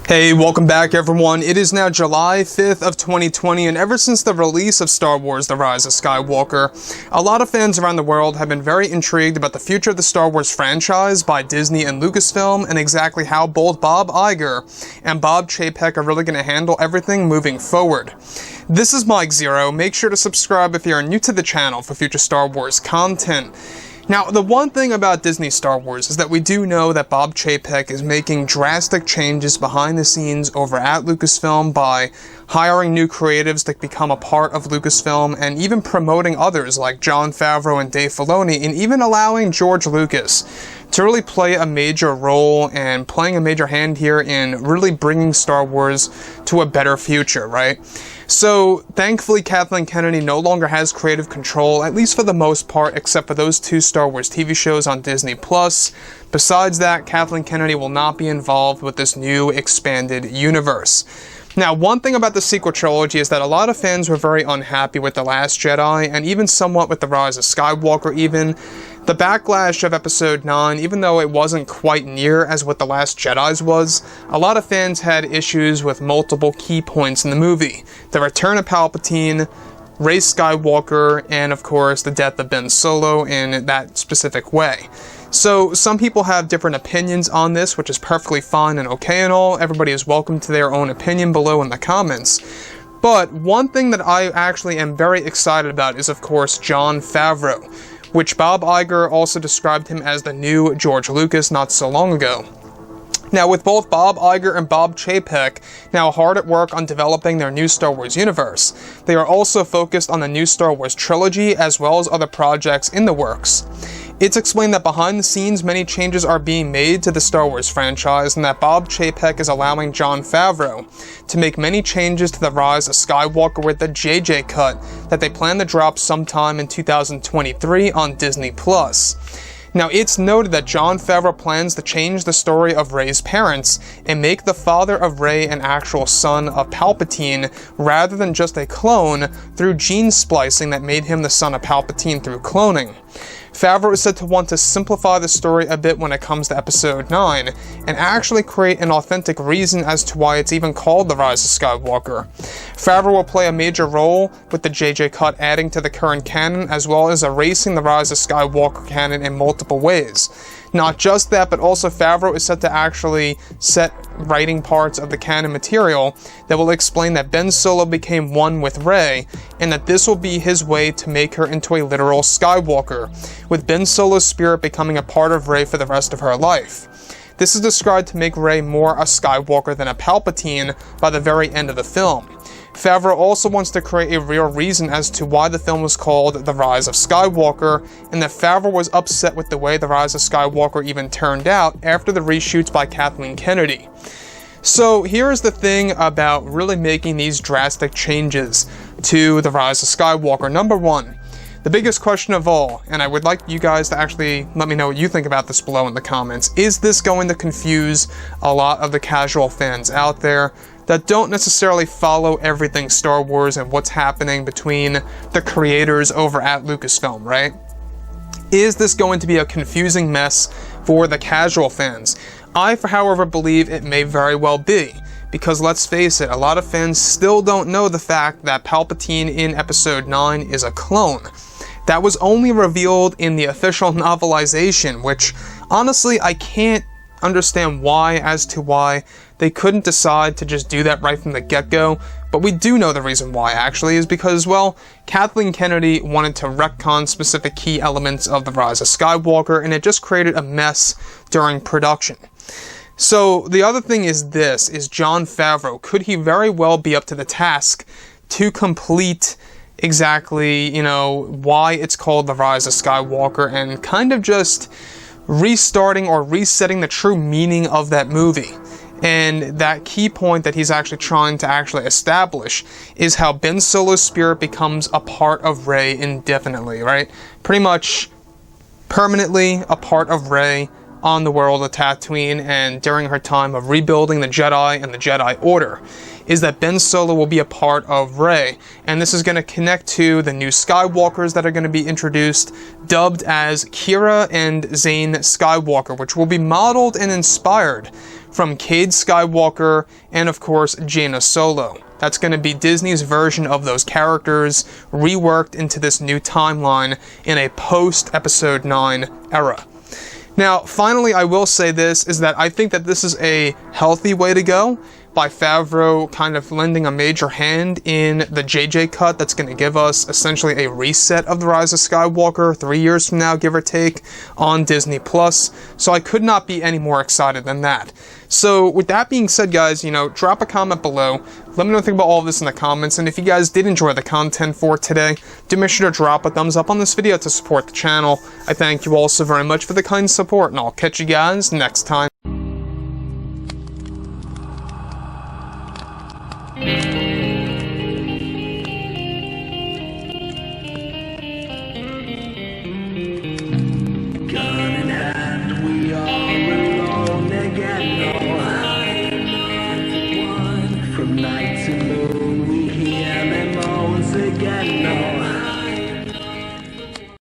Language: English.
Hey, welcome back everyone. It is now July 5th of 2020, and ever since the release of Star Wars The Rise of Skywalker, a lot of fans around the world have been very intrigued about the future of the Star Wars franchise by Disney and Lucasfilm, and exactly how both Bob Iger and Bob Chapek are really going to handle everything moving forward. This is Mike Zero. Make sure to subscribe if you are new to the channel for future Star Wars content. Now, the one thing about Disney Star Wars is that we do know that Bob Chapek is making drastic changes behind the scenes over at Lucasfilm by hiring new creatives to become a part of Lucasfilm and even promoting others like Jon Favreau and Dave Filoni, and even allowing George Lucas to really play a major role and playing a major hand here in really bringing Star Wars to a better future, right? So, thankfully, Kathleen Kennedy no longer has creative control, at least for the most part, except for those two Star Wars TV shows on Disney+. Besides that, Kathleen Kennedy will not be involved with this new expanded universe. Now, one thing about the sequel trilogy is that a lot of fans were very unhappy with The Last Jedi, and even somewhat with The Rise of Skywalker even. The backlash of Episode 9, even though it wasn't quite near as what The Last Jedi's was, a lot of fans had issues with multiple key points in the movie. The return of Palpatine, Rey Skywalker, and of course the death of Ben Solo in that specific way. So, some people have different opinions on this, which is perfectly fine and okay and all. Everybody is welcome to their own opinion below in the comments. But one thing that I actually am very excited about is, of course, Jon Favreau, which Bob Iger also described him as the new George Lucas not so long ago. Now, with both Bob Iger and Bob Chapek now hard at work on developing their new Star Wars universe, they are also focused on the new Star Wars trilogy as well as other projects in the works. It's explained that behind the scenes many changes are being made to the Star Wars franchise, and that Bob Chapek is allowing Jon Favreau to make many changes to The Rise of Skywalker with the JJ cut that they plan to drop sometime in 2023 on Disney+. Now, it's noted that Jon Favreau plans to change the story of Rey's parents and make the father of Rey an actual son of Palpatine rather than just a clone through gene splicing that made him the son of Palpatine through cloning. Favreau is said to want to simplify the story a bit when it comes to Episode 9, and actually create an authentic reason as to why it's even called The Rise of Skywalker. Favreau will play a major role with the JJ cut adding to the current canon, as well as erasing the Rise of Skywalker canon in multiple ways. Not just that, but also Favreau is set to actually set writing parts of the canon material that will explain that Ben Solo became one with Rey, and that this will be his way to make her into a literal Skywalker, with Ben Solo's spirit becoming a part of Rey for the rest of her life. This is described to make Rey more a Skywalker than a Palpatine by the very end of the film. Favreau also wants to create a real reason as to why the film was called The Rise of Skywalker, and that Favreau was upset with the way The Rise of Skywalker even turned out after the reshoots by Kathleen Kennedy. So here's the thing about really making these drastic changes to The Rise of Skywalker. Number one, the biggest question of all, and I would like you guys to actually let me know what you think about this below in the comments, is this going to confuse a lot of the casual fans out there that don't necessarily follow everything Star Wars and what's happening between the creators over at Lucasfilm, right? Is this going to be a confusing mess for the casual fans? I, however, believe it may very well be, because let's face it, a lot of fans still don't know the fact that Palpatine in Episode 9 is a clone. That was only revealed in the official novelization, which, honestly, I can't understand why they couldn't decide to just do that right from the get-go, but we do know the reason why, actually, is because, well, Kathleen Kennedy wanted to retcon specific key elements of The Rise of Skywalker, and it just created a mess during production. So, the other thing is this, is Jon Favreau. Could he very well be up to the task to complete exactly, why it's called The Rise of Skywalker, and kind of just restarting or resetting the true meaning of that movie? And that key point that he's actually trying to actually establish is how Ben Solo's spirit becomes a part of Rey indefinitely, right? Pretty much permanently a part of Rey on the world of Tatooine, and during her time of rebuilding the Jedi and the Jedi Order, is that Ben Solo will be a part of Rey, and this is going to connect to the new Skywalkers that are going to be introduced, dubbed as Kira and Zane Skywalker, which will be modeled and inspired from Cade Skywalker and, of course, Jaina Solo. That's going to be Disney's version of those characters reworked into this new timeline in a post-Episode 9 era. Now, finally, I will say this, is that I think that this is a healthy way to go, by Favreau kind of lending a major hand in the JJ cut that's going to give us essentially a reset of The Rise of Skywalker 3 years from now, give or take, on Disney+. So I could not be any more excited than that. So with that being said, guys, drop a comment below. Let me know what you think about all of this in the comments. And if you guys did enjoy the content for today, do make sure to drop a thumbs up on this video to support the channel. I thank you all so very much for the kind support, and I'll catch you guys next time.